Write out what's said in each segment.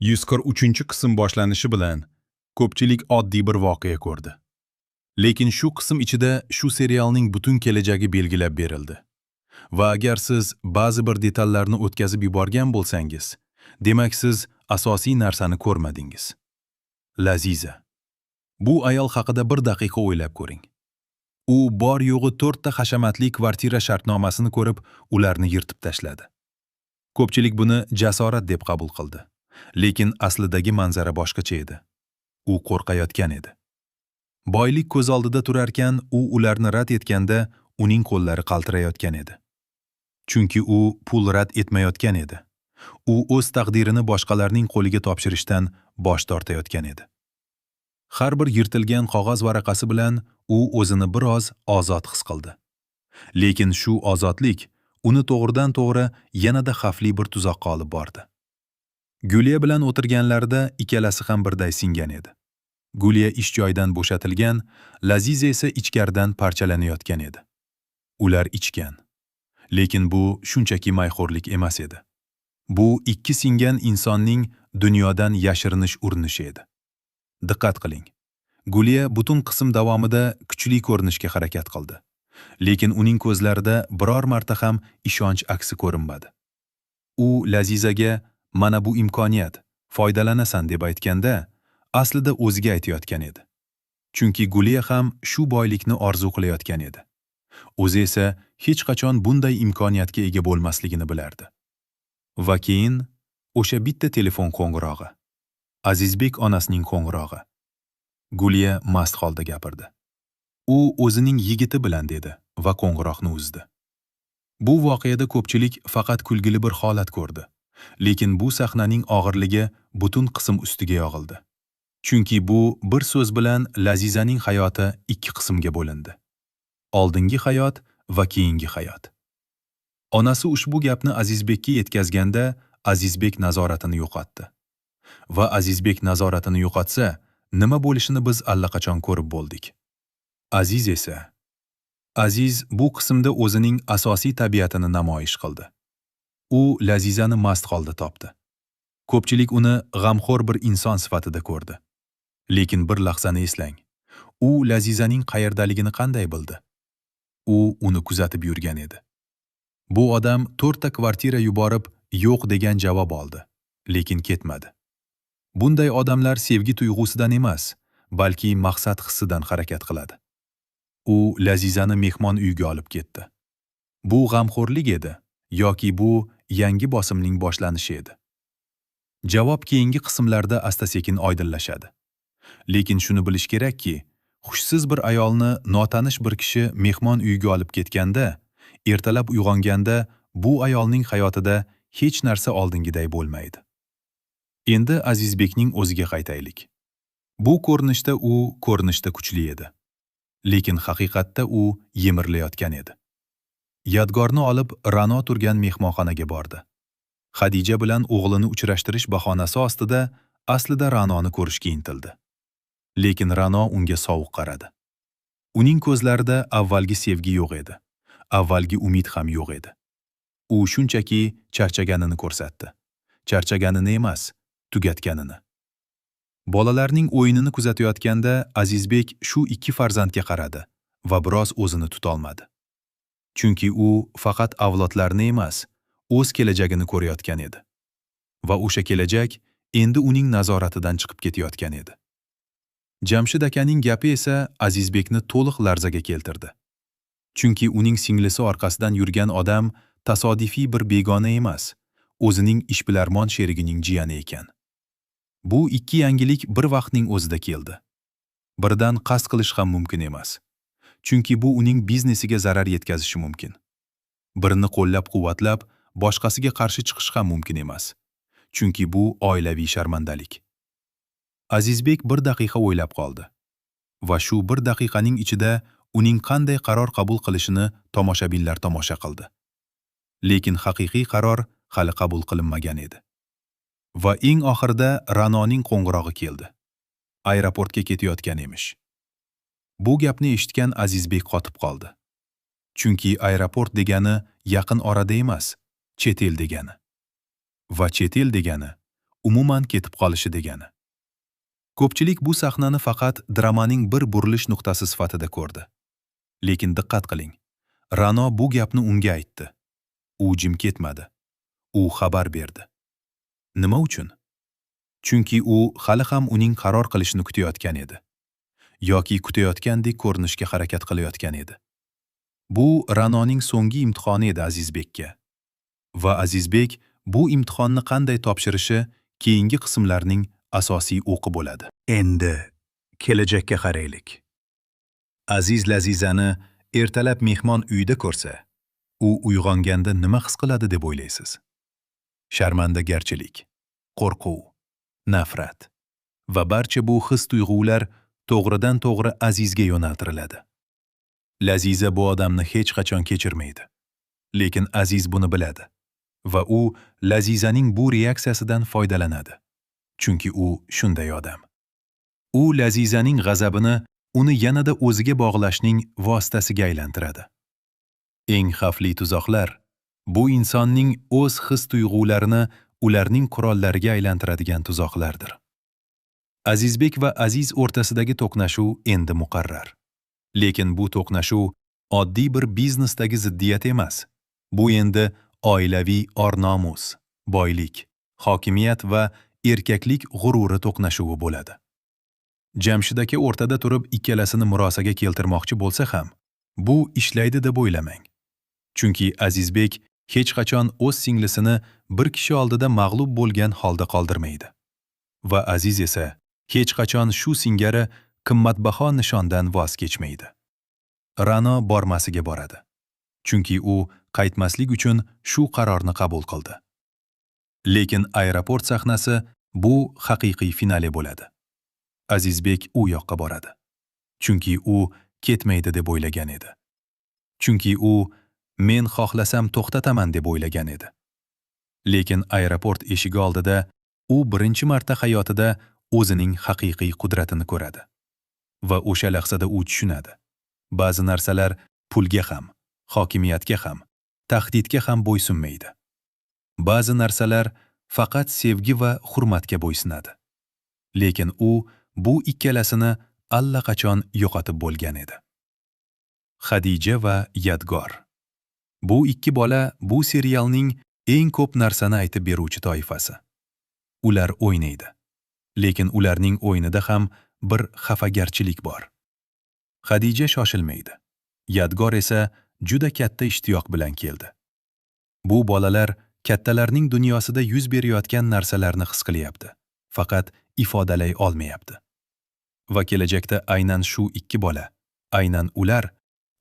143-qism boshlanishi bilan ko'pchilik oddiy bir voqea ko'rdi. Lekin shu qism ichida shu serialning butun kelajagi belgilab berildi. Va agar siz ba'zi bir detallarni o'tkazib yuborgan bo'lsangiz, demak siz asosiy narsani ko'rmadingiz. Laziza. Bu ayol haqida bir daqiqa o'ylab ko'ring. U bor yo'g'i 4 ta hashamatli kvartira shartnomasini ko'rib, ularni yirtib tashladi. Ko'pchilik buni jasorat deb qabul qildi. Lekin aslidagi manzara boshqacha edi. U qo'rqayotgan edi. Boylik ko'z oldida turarkan, u ularni rad etganda uning qo'llari qaltirayotgan edi. Chunki u pul rad etmayotgan edi. U o'z taqdirini boshqalarning qo'liga topshirishdan bosh tortayotgan edi. Har bir yirtilgan qog'oz varaqasi bilan u o'zini biroz ozod his qildi. Lekin shu ozodlik uni to'g'ridan-to'g'ri yanada xavfli bir tuzoqqa olib bordi. Guliya bilan o'tirganlarida ikkalasi ham birday singan edi. Guliya ish joyidan bo'shatilgan, Laziza esa ichkaridan parchalanayotgan edi. Ular ichgan. Lekin bu shunchaki mayxo'rlik emas edi. Bu ikki singan insonning dunyodan yashirinish urinishi edi. Diqqat qiling. Guliya butun qism davomida kuchli ko'rinishga harakat qildi. Lekin uning ko'zlarida biror marta ham ishonch aksi ko'rinmadi. U Lazizaga "Mana bu imkoniyat, foydalanasan" deb aytganda, aslida o'ziga aytayotgan edi. Chunki Guliya ham shu boylikni orzu qilayotgan edi. O'zi esa hech qachon bunday imkoniyatga ega bo'lmasligini bilardi. Va keyin o'sha bitta telefon qo'ng'irog'i. Azizbek onasining qo'ng'irog'i. Guliya mast holda gapirdi. U o'zining yigiti bilan dedi va qo'ng'iroqni uzdi. Bu voqeada ko'pchilik faqat kulgili bir holat ko'rdi. Lekin bu sahnaning og'irligi butun qism ustiga yog'ildi. Chunki bu bir so'z bilan Lazizaning hayoti ikki qismga bo'lindi. Oldingi hayot va keyingi hayot. Onasi ushbu gapni Azizbekka yetkazganda, Azizbek nazoratini yo'qotdi. Va Azizbek nazoratini yo'qotsa, nima bo'lishini biz allaqachon ko'rib bo'ldik. Aziz esa Aziz bu qismda o'zining asosiy tabiatini namoyish qildi. U Lazizani mast holda topdi. Ko'pchilik uni g'amxo'r bir inson sifatida ko'rdi. Lekin bir lahzani eslang. U Lazizaning qayerdaligini qanday bildi? U uni kuzatib yurgan edi. Bu odam 4 ta kvartira yuborib, yo'q degan javob oldi, lekin ketmadi. Bunday odamlar sevgi tuyg'usidan emas, balki maqsad hissidan harakat qiladi. U Lazizani mehmon uyga olib ketdi. Bu g'amxo'rlik edi yoki bu yangi bosimning boshlanishi edi? Javob keyingi qismlarda asta-sekin oydinlashadi. Lekin shuni bilish kerakki, xushsiz bir ayolni notanish bir kishi mehmon uyga olib ketganda, ertalab uyg'onganda bu ayolning hayotida hech narsa oldingiday bo'lmaydi. Endi Azizbekning o'ziga qaytaylik. Bu ko'rinishda u ko'rinishda kuchli edi. Lekin haqiqatda u yemirilayotgan edi. Yodgorni olib Ra'no turgan mehmonxonaga bordi. Xadija bilan o'g'lini uchrashtirish bahonasi ostida aslida Ra'noni ko'rishga intildi. Lekin Ra'no unga sovuq qaradi. Uning ko'zlarida avvalgi sevgi yo'q edi. Avvalgi umid ham yo'q edi. U shunchaki charchaganini ko'rsatdi. Charchaganini emas, tugatganini. Bolalarning o'yinini kuzatayotganda Azizbek shu ikki farzandga qaradi va biroz o'zini tutolmadi. Chunki u faqat avlodlarni emas, o'z kelajagini ko'rayotgan edi. Va o'sha kelajak endi uning nazoratidan chiqib ketayotgan edi. Jamshid akaning gapi esa Azizbekni to'liq larzaga keltirdi. Chunki uning singlisi orqasidan yurgan odam tasodifiy bir begona emas, o'zining ishbilarmon sherigining jiyani ekan. Bu ikki yangilik bir vaqtning o'zida keldi. Birdan qasd qilish ham mumkin emas. Chunki bu uning biznesiga zarar yetkazishi mumkin. Birini qo'llab-quvvatlab, boshqasiga qarshi chiqish ham mumkin emas. Chunki bu oilaviy sharmandalik. Azizbek bir daqiqa o'ylab qoldi. Va shu bir daqiqaning ichida uning qanday qaror qabul qilishini tomoshabinlar tomosha qildi. Lekin haqiqiy qaror hali qabul qilinmagan edi. Va eng oxirida Ra'noning qo'ng'irog'i keldi. Aeroportga ketayotgan emish. Bu gapni eshitgan Azizbek qotib qoldi. Chunki aeroport degani yaqin orada emas, chet el degani. Va chet el degani umuman ketib qolishi degani. Ko'pchilik bu sahnani faqat dramaning bir burilish nuqtasi sifatida ko'rdi. Lekin diqqat qiling. Ra'no bu gapni unga aytdi. U jim ketmadi. U xabar berdi. Nima uchun? Chunki u hali ham uning qaror qilishini kutayotgan edi. Yoki kutayotgandek ko'rinishga harakat qilayotgan edi. Bu Ra'noning so'nggi imtihoni edi Azizbekka. Va Azizbek bu imtihonni qanday topshirishi keyingi qismlarning asosiy o'qi bo'ladi. Endi kelajakka qaraylik. Aziz Lazizani ertalab mehmon uyida ko'rsa, u uyg'onganda nima his qiladi deb o'ylaysiz? Sharmandagarchilik, qo'rquv, nafrat va barcha bu his-tuyg'ular to'g'ridan-to'g'ri Azizga yo'naltiriladi. Laziza bu odamni hech qachon kechirmaydi. Lekin Aziz buni biladi va u Lazizaning bu reaksiyasidan foydalanadi. Chunki u shunday odam. U Lazizaning g'azabini uni yanada o'ziga bog'lashning vositasiga aylantiradi. Eng xavfli tuzoqlar bu insonning o'z his-tuyg'ularini ularning qurollariga aylantiradigan tuzoqlardir. Azizbek va Aziz o'rtasidagi to'qnashuv endi muqarrar. Lekin bu to'qnashuv oddiy bir biznesdagi ziddiyat emas. Bu endi oilaviy or-nomus, boylik, hokimiyat va erkaklik g'ururi to'qnashuvi bo'ladi. Jamshid aka o'rtada turib ikkalasini murosaga keltirmoqchi bo'lsa ham, bu ishlaydi deb o'ylamang. Chunki Azizbek hech qachon o'z singlisini bir kishi oldida mag'lub bo'lgan holda qoldirmaydi. Va Aziz esa hech qachon shu singari qimmatbaho nishondan voz kechmaydi. Ra'no bormasiga boradi. Chunki u qaytmaslik uchun shu qarorni qabul qildi. Lekin aeroport sahnasi bu haqiqiy finale bo'ladi. Azizbek u yoqqa boradi. Chunki u ketmaydi deb o'ylagan edi. Chunki u men xohlasam to'xtataman deb o'ylagan edi. Lekin aeroport eshigi oldida u birinchi marta hayotida o'zining haqiqiy qudratini ko'radi. Va o'sha lahzada u tushunadi. Ba'zi narsalar pulga ham, hokimiyatga ham, tahdidga ham bo'ysunmaydi. Ba'zi narsalar faqat sevgi va hurmatga bo'ysunadi. Lekin u bu ikkalasini allaqachon yo'qotib bo'lgan edi. Xadija va Yadgor. Bu ikki bola bu serialning eng ko'p narsani aytib beruvchi toifasi. Ular o'ynaydi. Lekin ularning o'yinida ham bir xafagarchilik bor. Xadija shoshilmaydi. Yadgor esa juda katta ishtiyoq bilan keldi. Bu bolalar kattalarning dunyosida yuz berayotgan narsalarni his qilyapti, faqat ifodalay olmayapti. Va kelajakda aynan shu ikki bola, aynan ular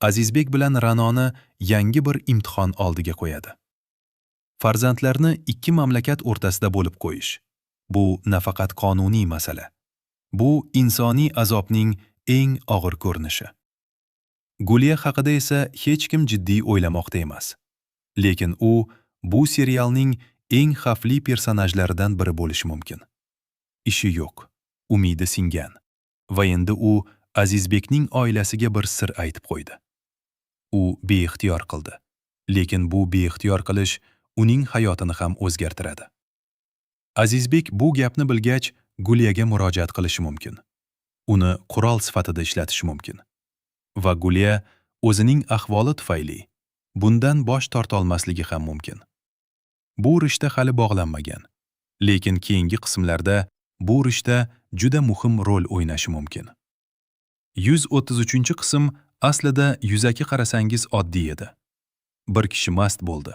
Azizbek bilan Ra'noni yangi bir imtihon oldiga qo'yadi. Farzandlarni ikki mamlakat o'rtasida bo'lib qo'yish. Bu nafaqat qonuniy masala. Bu insoniy azobning eng og'ir ko'rinishi. Guliya haqida esa hech kim jiddiy o'ylamoqda emas. Lekin u bu serialning eng xavfli personajlaridan biri bo'lishi mumkin. Ishi yo'q, umidi singan va endi u Azizbekning oilasiga bir sir aytib qo'ydi. U beixtiyor qildi. Lekin bu beixtiyor qilish uning hayotini ham o'zgartiradi. Azizbek bu gapni bilgach, Guliyaga murojaat qilishi mumkin. Uni qurol sifatida ishlatishi mumkin. Va Guliya o'zining ahvoli tufayli bundan bosh torta olmasligi ham mumkin. Bu rishta hali bog'lanmagan. Lekin keyingi qismlarda bu rishta juda muhim rol o'ynashi mumkin. 133-qism aslida yuzaki qarasangiz oddiy edi. Bir kishi mast bo'ldi.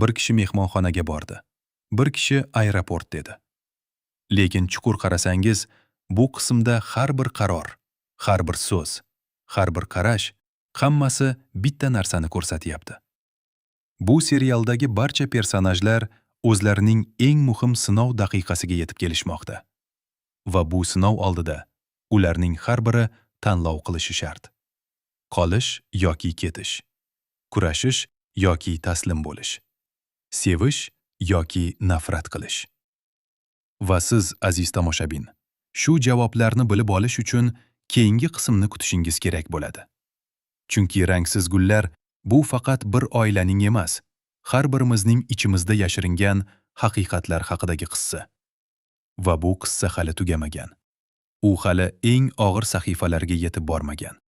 Bir kishi mehmonxonaga bordi. Bir kishi aeroport dedi. Lekin chuqur qarasangiz, bu qismda har bir qaror, har bir so'z, har bir qarash hammasi bitta narsani ko'rsatyapti. Bu serialdagi barcha personajlar o'zlarining eng muhim sinov daqiqasiga yetib kelishmoqda. Va bu sinov oldida ularning har biri tanlov qilishi shart. Qolish yoki ketish. Kurashish yoki taslim bo'lish. Sevish yoki nafrat qilish. Va siz, aziz tomoshabin, shu javoblarni bilib olish uchun keyingi qismni kutishingiz kerak bo'ladi. Chunki rangsiz gullar bu faqat bir oilaning emas, har birimizning ichimizda yashiringan haqiqatlar haqidagi qissa. Va bu qissa hali tugamagan. U hali eng og'ir sahifalarga yetib bormagan.